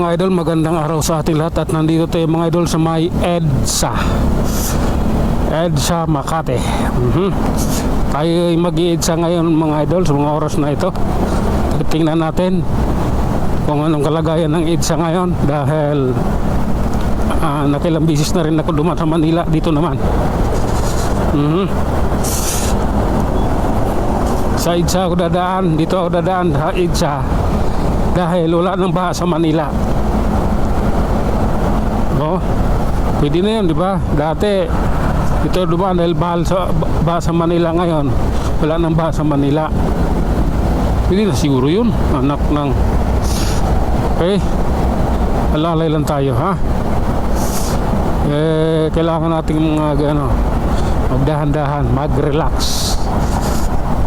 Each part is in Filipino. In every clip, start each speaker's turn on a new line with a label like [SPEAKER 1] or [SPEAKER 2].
[SPEAKER 1] mga idol, magandang araw sa ating lahat at nandito tayo mga idol sa may EDSA Makati. Tayo ay mag-EDSA ngayon mga idol sa mga oras na ito. Tingnan natin kung anong kalagayan ng EDSA ngayon dahil nakilang bisis na rin ako dumaan sa Manila. Dito naman sa EDSA ako dadaan, dito ako dadaan sa EDSA dahil wala nang baha sa Manila. Pwede na yun, di ba? Dati ito dumaan dahil baha sa Manila. Ngayon wala nang baha sa Manila. Pwede na siguro yun, anak ng alalay lang tayo, ha? Kailangan nating mga magdahan-dahan, mag-relax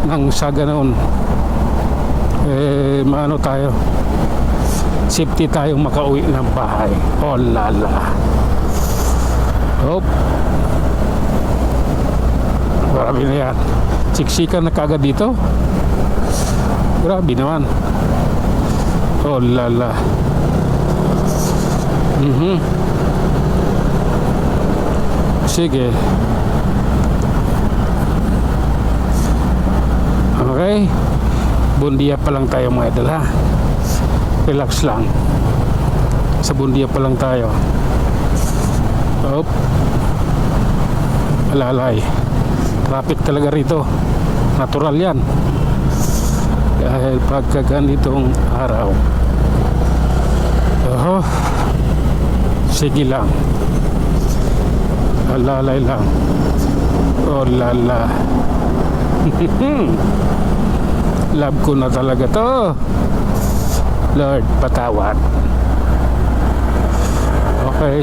[SPEAKER 1] nang sa ganoon maano tayo, safety tayo makauwi ng bahay. Oh lala, grabe na yan, siksikan na kagad dito, grabe naman. Oh lala. Sige, okay, Bundia pa lang tayo mga idol, ha? Relax lang. Sa Bundia pa lang tayo. Alalay, traffic talaga rito. Natural yan dahil pagka ganitong araw. Sige lang, alalay lang. Oh lala. Love ko na talaga to. Lord, patawad. Okay.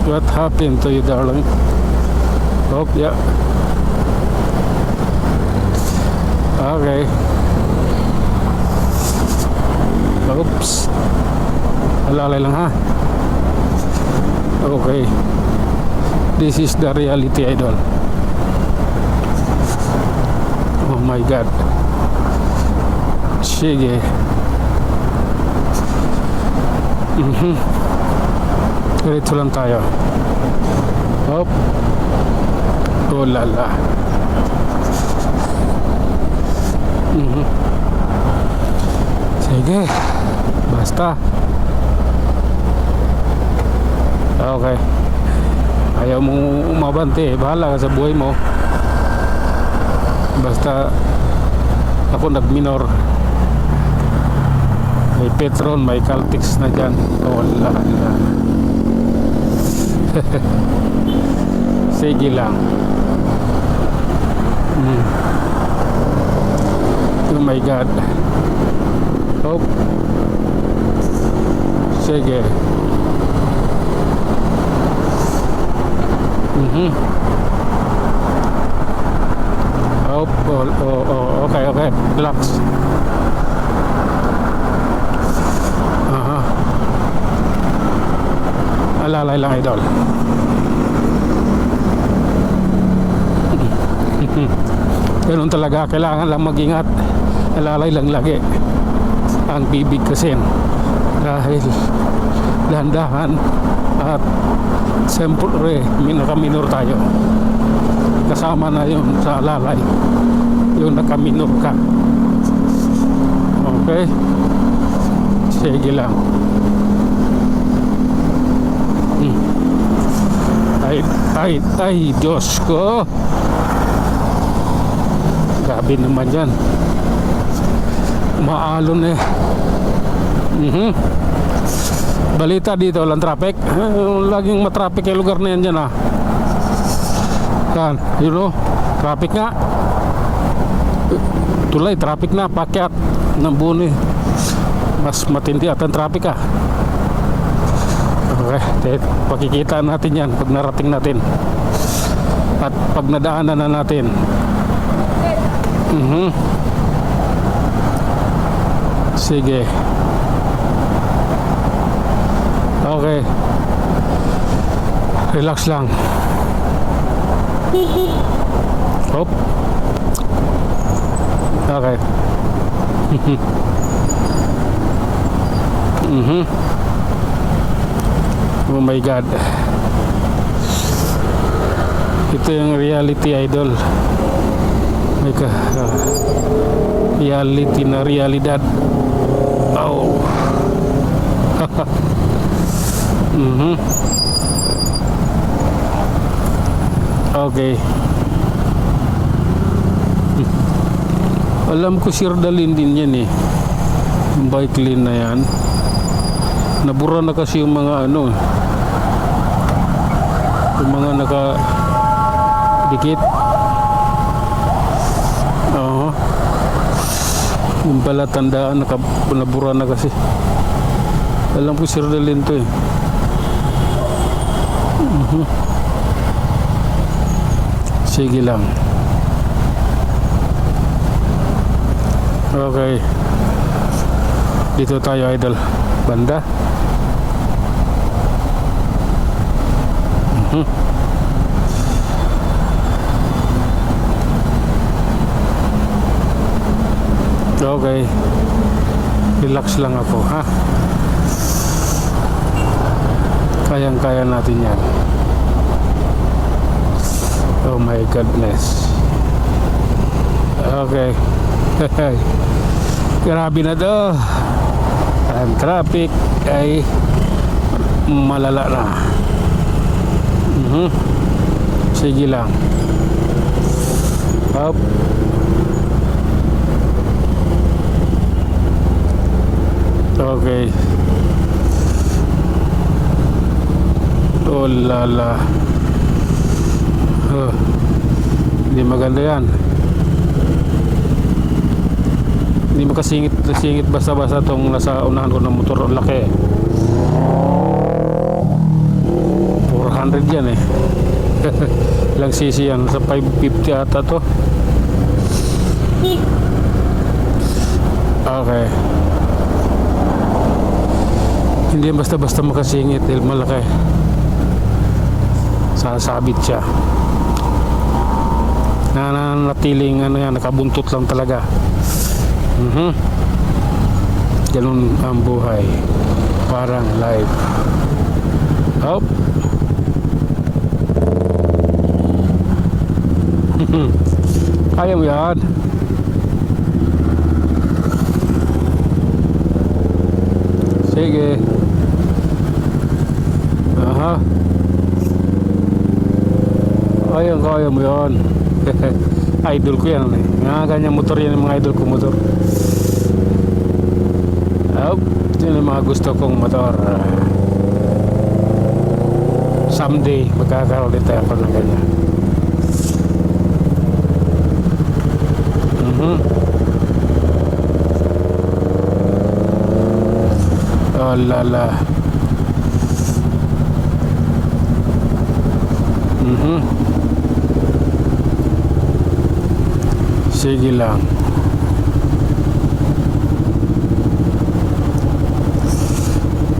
[SPEAKER 1] What happened to you, darling? Yeah. Okay. Oops. Alalay lang, ha? Okay. This is the reality, idol. Oh my God. Sige. Diretso lang tayo. Oh lala. Sige. Basta. Okay. Ayaw mong umabante, bahala ka sa buhay mo. Basta ako nag-minor. May Petron, may Caltex na dyan. Wala na. Sige lang. Oh my God. Sige. Okay, relax. Alalay lang, idol. Ganun talaga, kailangan lang mag-ingat. Alalay lang lagi ang bibig kasi dahil dahan-dahan at siyempre nakaminor tayo. Kasama na yun sa alalay, yung nakaminor ka. Okay, sige lang. Ay, Diyos ko, grabe naman yan, maalon balita dito, walang traffic. Laging matraffic yung lugar na yan dyan, ha? Yan, traffic nga. Tulay, traffic na, pakyat ng Buni. Mas matindi at ang traffic, ha? Okay, pakikita natin yan pag narating natin at pag nadaanan na natin. Sige. Okay, relax lang. Okay. Mhm. Oh my God. Ito yung reality, idol. May reality na realidad. Oh. Mhm. Okay. Alam ko sir dalhin din yan eh. Yung bike lane na yan. Nabura na kasi yung mga ano. Yung mga nakadikit. Oo. Yung pala tandaan nabura na kasi. Alam ko sir dalhin to eh. Sige lang. Okay. Dito tayo, idol. Banda. Okay. Relax lang ako, ha? Kayang-kaya natin yan. Oh my goodness. Okay. Grabe na to. Ang traffic ay malala na. Sige lang. Up. Okay. Oh lala. Hindi maganda yan. Hindi makasingit basta-basta tong nasa unahan ko ng motor. Ang laki. 400 yan eh. Ilang cc yan? Sa 550 ata to. Okay. Hindi basta-basta makasingit dahil malaki. Sasabit siya. Nanatiling ano yan, nakabuntot lang talaga. Ganun ang buhay. Parang live. Hop. Kaya mo yan. Sige. Aha. Kaya mo yan. Idol ko yan eh. Nga ganyan motor yan, yung mga idol ko motor. Oh, yun yung mga gusto kong motor. Someday magkakaroon din tayo ng ganyan. Oh lala. Sige lang.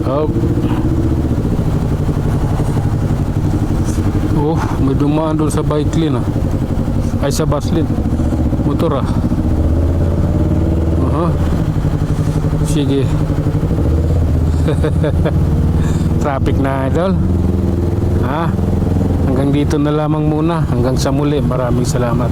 [SPEAKER 1] Oh. Oh, may dumaan doon sa bike lane ah. Ay sa bus lane. Motor ah. Sige. Traffic na idol. Ha? Hanggang dito na lamang muna. Hanggang sa muli. Maraming salamat.